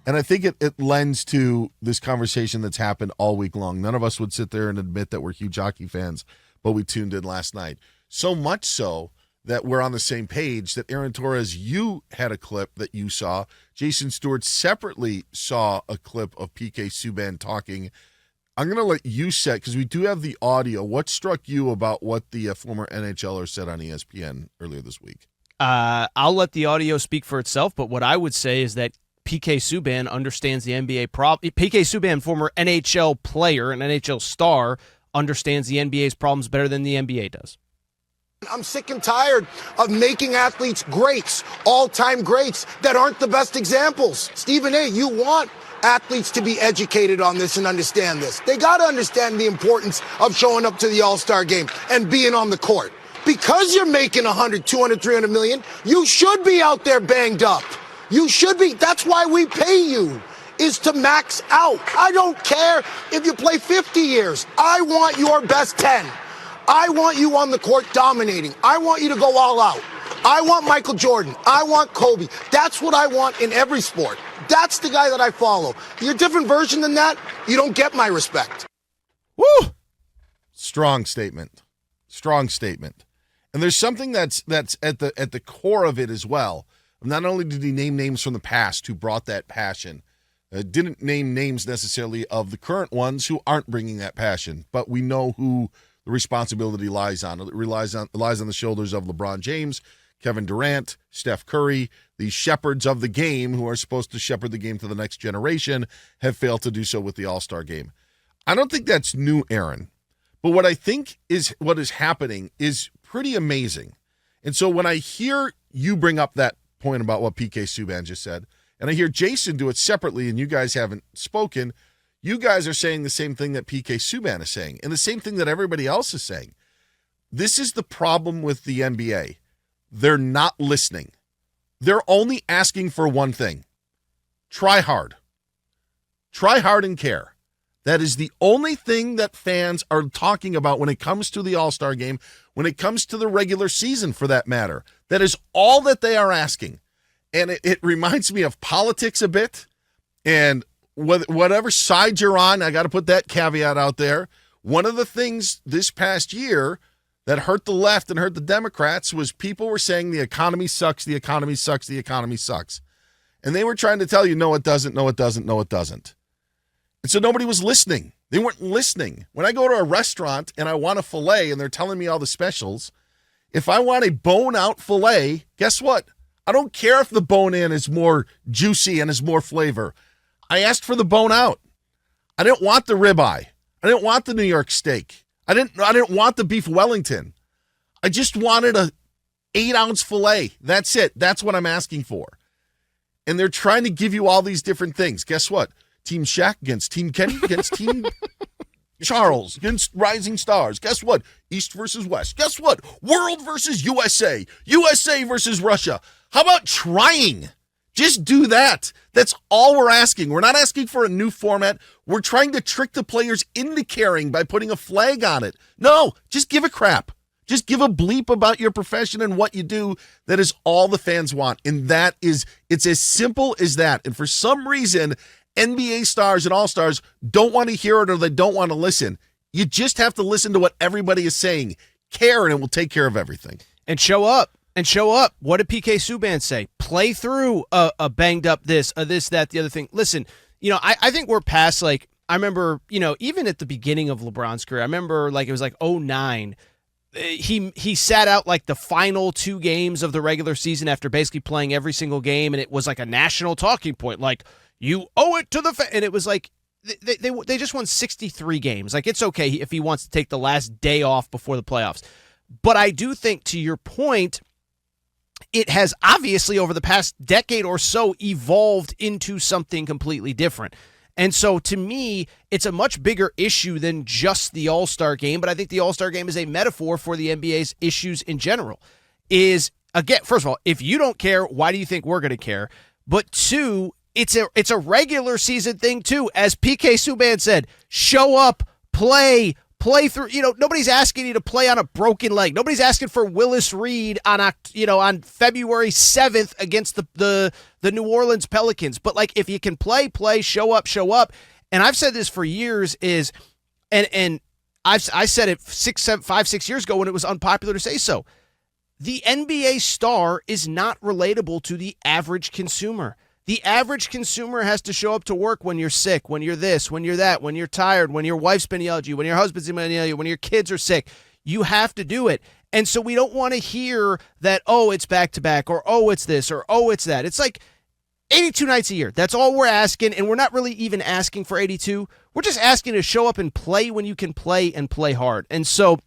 And I think it lends to this conversation that's happened all week long. None of us would sit there and admit that we're huge hockey fans, but we tuned in last night. So much so that we're on the same page that Aaron Torres, you had a clip that you saw. Jason Stewart separately saw a clip of PK Subban talking. I'm going to let you set, because we do have the audio. What struck you about what the former NHLer said on ESPN earlier this week? I'll let the audio speak for itself, but what I would say is that PK Subban understands the NBA problem. PK Subban, former NHL player, an NHL star, understands the NBA's problems better than the NBA does. I'm sick and tired of making athletes greats, all-time greats, that aren't the best examples. Stephen A., you want athletes to be educated on this and understand this. They got to understand the importance of showing up to the All-Star game and being on the court. Because you're making 100, 200, 300 million, you should be out there banged up. You should be. That's why we pay you, is to max out. I don't care if you play 50 years. I want your best 10. I want you on the court dominating. I want you to go all out. I want Michael Jordan. I want Kobe. That's what I want in every sport. That's the guy that I follow. If you're a different version than that, you don't get my respect. Woo! Strong statement. Strong statement. And there's something that's at the core of it as well. Not only did he name names from the past who brought that passion, didn't name names necessarily of the current ones who aren't bringing that passion, but we know who the responsibility lies on. It lies on the shoulders of LeBron James, Kevin Durant, Steph Curry. The shepherds of the game who are supposed to shepherd the game to the next generation have failed to do so with the All-Star game. I don't think that's new, Aaron, but what I think is what is happening is pretty amazing. And so when I hear you bring up that point about what PK Subban just said, and I hear Jason do it separately and you guys haven't spoken, you guys are saying the same thing that PK Subban is saying and the same thing that everybody else is saying. This is the problem with the NBA. They're not listening. They're only asking for one thing. Try hard. Try hard and care. That is the only thing that fans are talking about when it comes to the All-Star game, when it comes to the regular season for that matter. That is all that they are asking. And it reminds me of politics a bit. And whatever side you're on, I got to put that caveat out there. One of the things this past year that hurt the left and hurt the Democrats was people were saying the economy sucks, the economy sucks, the economy sucks. And they were trying to tell you, no, it doesn't, no, it doesn't, no, it doesn't. And so nobody was listening. They weren't listening. When I go to a restaurant and I want a filet and they're telling me all the specials, if I want a bone-out filet, guess what? I don't care if the bone-in is more juicy and has more flavor. I asked for the bone-out. I didn't want the ribeye. I didn't want the New York steak. I didn't want the beef Wellington. I just wanted a 8-ounce filet. That's it. That's what I'm asking for. And they're trying to give you all these different things. Guess what? Team Shaq against Team Kenny against Team Charles against Rising Stars. Guess what? East versus West. Guess what? World versus USA. USA versus Russia. How about trying? Just do that. That's all we're asking. We're not asking for a new format. We're trying to trick the players into caring by putting a flag on it. No, just give a crap. Just give a bleep about your profession and what you do. That is all the fans want. And it's as simple as that. And for some reason, NBA stars and all-stars don't want to hear it or they don't want to listen. You just have to listen to what everybody is saying. Care, and it will take care of everything. And show up. And show up. What did PK Subban say? Play through a banged up this, that, the other thing. Listen, I think we're past, I remember, even at the beginning of LeBron's career, I remember it was 2009. He sat out the final 2 games of the regular season after basically playing every single game, and it was a national talking point. You owe it to the and it was they just won 63 games. It's okay if he wants to take the last day off before the playoffs. But I do think, to your point, it has obviously over the past decade or so evolved into something completely different. And so to me, it's a much bigger issue than just the All-Star game, but I think the All-Star game is a metaphor for the NBA's issues in general. Again, first of all, if you don't care, why do you think we're going to care? But 2, it's a regular season thing too. As PK Subban said, show up, play, play through. Nobody's asking you to play on a broken leg. Nobody's asking for Willis Reed on February 7th against the New Orleans Pelicans. But like, if you can play, show up. And I've said this for years and I said it 5-6 years ago when it was unpopular to say so. The NBA star is not relatable to the average consumer. The average consumer has to show up to work when you're sick, when you're this, when you're that, when you're tired, when your wife's been yelled at you, when your husband's been yelled at you, when your kids are sick. You have to do it. And so we don't want to hear that, oh, it's back-to-back, or oh, it's this, or oh, it's that. It's like 82 nights a year. That's all we're asking, and we're not really even asking for 82. We're just asking to show up and play when you can play and play hard. And so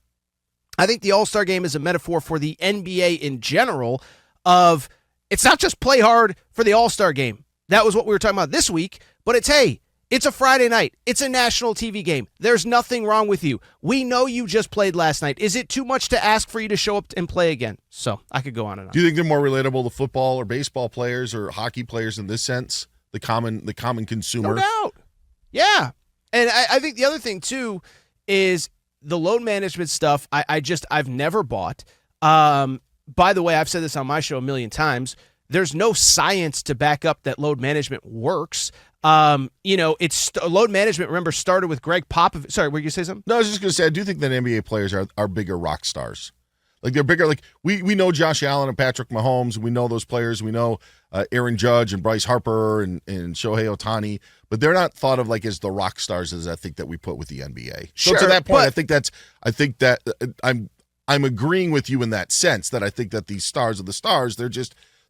I think the All-Star Game is a metaphor for the NBA in general of it's not just play hard for the All-Star Game. That was what we were talking about this week, but it's a Friday night. It's a national TV game. There's nothing wrong with you. We know you just played last night. Is it too much to ask for you to show up and play again? So I could go on and on. Do you think they're more relatable to football or baseball players or hockey players in this sense? The common consumer? No doubt. Yeah. And I think the other thing, too, is the load management stuff I've never bought. By the way, I've said this on my show a million times. There's no science to back up that load management works. It's load management, remember, started with Greg Popovich. Sorry, were you going to say something? No, I was just going to say, I do think that NBA players are bigger rock stars. Like, they're bigger. Like, we know Josh Allen and Patrick Mahomes. We know those players. We know Aaron Judge and Bryce Harper and Shohei Ohtani. But they're not thought of like as the rock stars as I think that we put with the NBA. Sure, so to that point, I think that I'm agreeing with you in that sense that I think that these stars are the stars.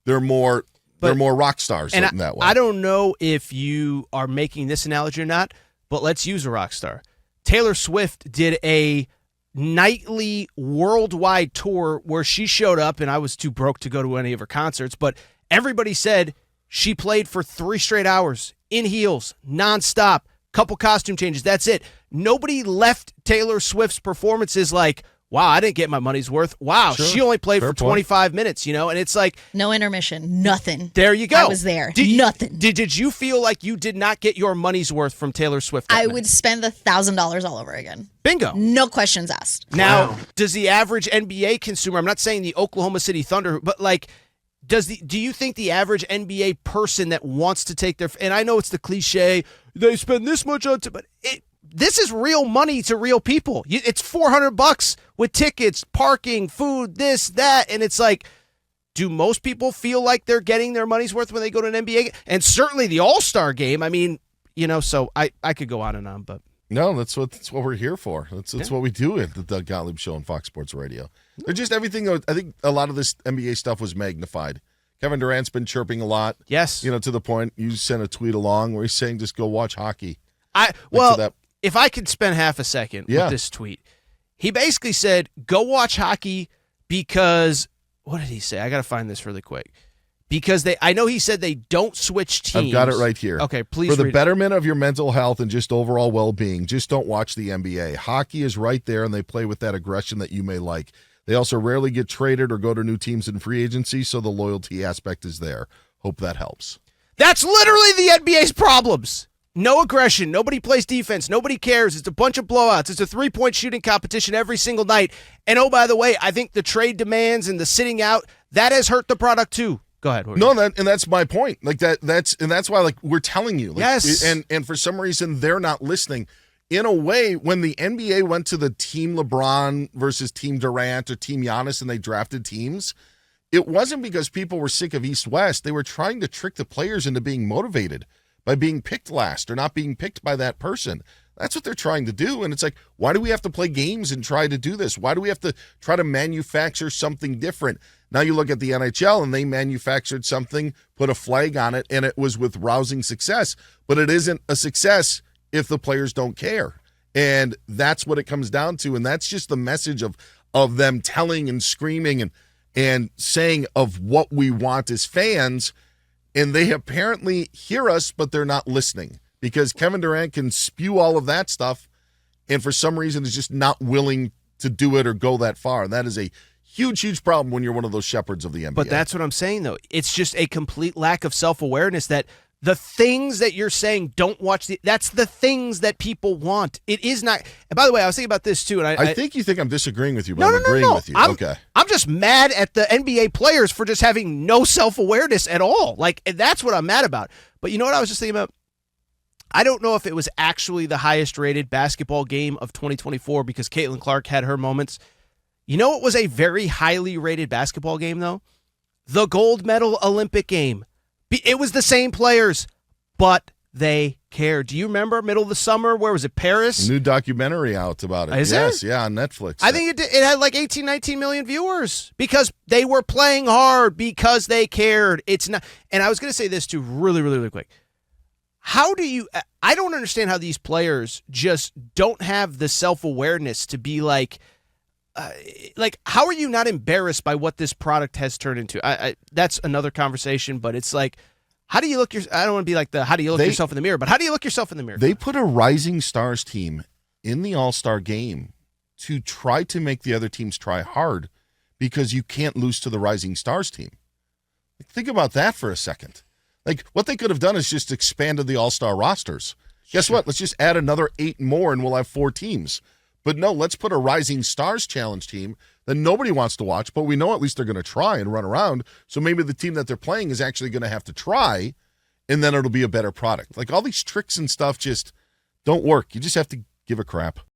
They're more rock stars in that way. I don't know if you are making this analogy or not, but let's use a rock star. Taylor Swift did a nightly worldwide tour where she showed up, and I was too broke to go to any of her concerts, but everybody said she played for 3 straight hours in heels, nonstop, couple costume changes. That's it. Nobody left Taylor Swift's performances like, wow, I didn't get my money's worth. Wow, sure. She only played Fair for point. 25 minutes, and it's like... No intermission, nothing. There you go. I was there, nothing. Did you feel like you did not get your money's worth from Taylor Swift? I would spend $1,000 all over again. Bingo. No questions asked. Now, does the average NBA consumer, I'm not saying the Oklahoma City Thunder, but like... Do you think the average NBA person that wants to take their... And I know it's the cliche, they spend this much on... But this is real money to real people. It's $400 with tickets, parking, food, this, that. And it's like, do most people feel like they're getting their money's worth when they go to an NBA game? And certainly the All-Star game. I mean, so I could go on and on, but... No, that's what we're here for. That's what we do at the Doug Gottlieb Show on Fox Sports Radio. They're just everything. I think a lot of this NBA stuff was magnified. Kevin Durant's been chirping a lot. Yes. To the point you sent a tweet along where he's saying just go watch hockey. If I could spend half a second with this tweet, he basically said, go watch hockey because, what did he say? I got to find this really quick. Because I know he said they don't switch teams. I've got it right here. Okay, please For the read betterment of your mental health and just overall well-being, just don't watch the NBA. Hockey is right there, and they play with that aggression that you may like. They also rarely get traded or go to new teams in free agency, so the loyalty aspect is there. Hope that helps. That's literally the NBA's problems. No aggression. Nobody plays defense. Nobody cares. It's a bunch of blowouts. It's a 3-point shooting competition every single night. And oh, by the way, I think the trade demands and the sitting out, that has hurt the product too. Go ahead. No, and that's my point. Like that's why like we're telling you. Like, yes. And for some reason they're not listening. In a way, when the NBA went to the Team LeBron versus Team Durant or Team Giannis and they drafted teams, it wasn't because people were sick of East-West. They were trying to trick the players into being motivated by being picked last or not being picked by that person. That's what they're trying to do. And it's like, why do we have to play games and try to do this? Why do we have to try to manufacture something different? Now you look at the NHL and they manufactured something, put a flag on it, and it was with rousing success. But it isn't a success if the players don't care. And that's what it comes down to. And that's just the message of them telling and screaming and saying of what we want as fans. And they apparently hear us, but they're not listening. Because Kevin Durant can spew all of that stuff and for some reason is just not willing to do it or go that far. And that is a huge, huge problem when you're one of those shepherds of the NBA. But that's what I'm saying, though. It's just a complete lack of self-awareness that The things that you're saying, don't watch that's the things that people want. It is not. And by the way, I was thinking about this too, and I think you think I'm disagreeing with you, but no, I'm agreeing with you. Okay. I'm just mad at the NBA players for just having no self-awareness at all. Like, that's what I'm mad about. But you know what I was just thinking about? I don't know if it was actually the highest rated basketball game of 2024 because Caitlin Clark had her moments. You know what was a very highly rated basketball game, though? The gold medal Olympic game. It was the same players, but they cared. Do you remember middle of the summer? Where was it? Paris? A new documentary out about it. Is yes, there? Yeah, on Netflix. I think it had like 18, 19 million viewers because they were playing hard, because they cared. It's not. And I was going to say this too, really, really, really quick. I don't understand how these players just don't have the self-awareness to be like, how are you not embarrassed by what this product has turned into? That's another conversation, but it's like, how do you look I don't want to be like how do you look yourself in the mirror, but how do you look yourself in the mirror? They put a Rising Stars team in the All-Star game to try to make the other teams try hard because you can't lose to the Rising Stars team. Think about that for a second. Like, what they could have done is just expanded the All-Star rosters. Guess what? Let's just add another 8 more and we'll have 4 teams. But no, let's put a Rising Stars Challenge team that nobody wants to watch, but we know at least they're going to try and run around. So maybe the team that they're playing is actually going to have to try, and then it'll be a better product. Like, all these tricks and stuff just don't work. You just have to give a crap.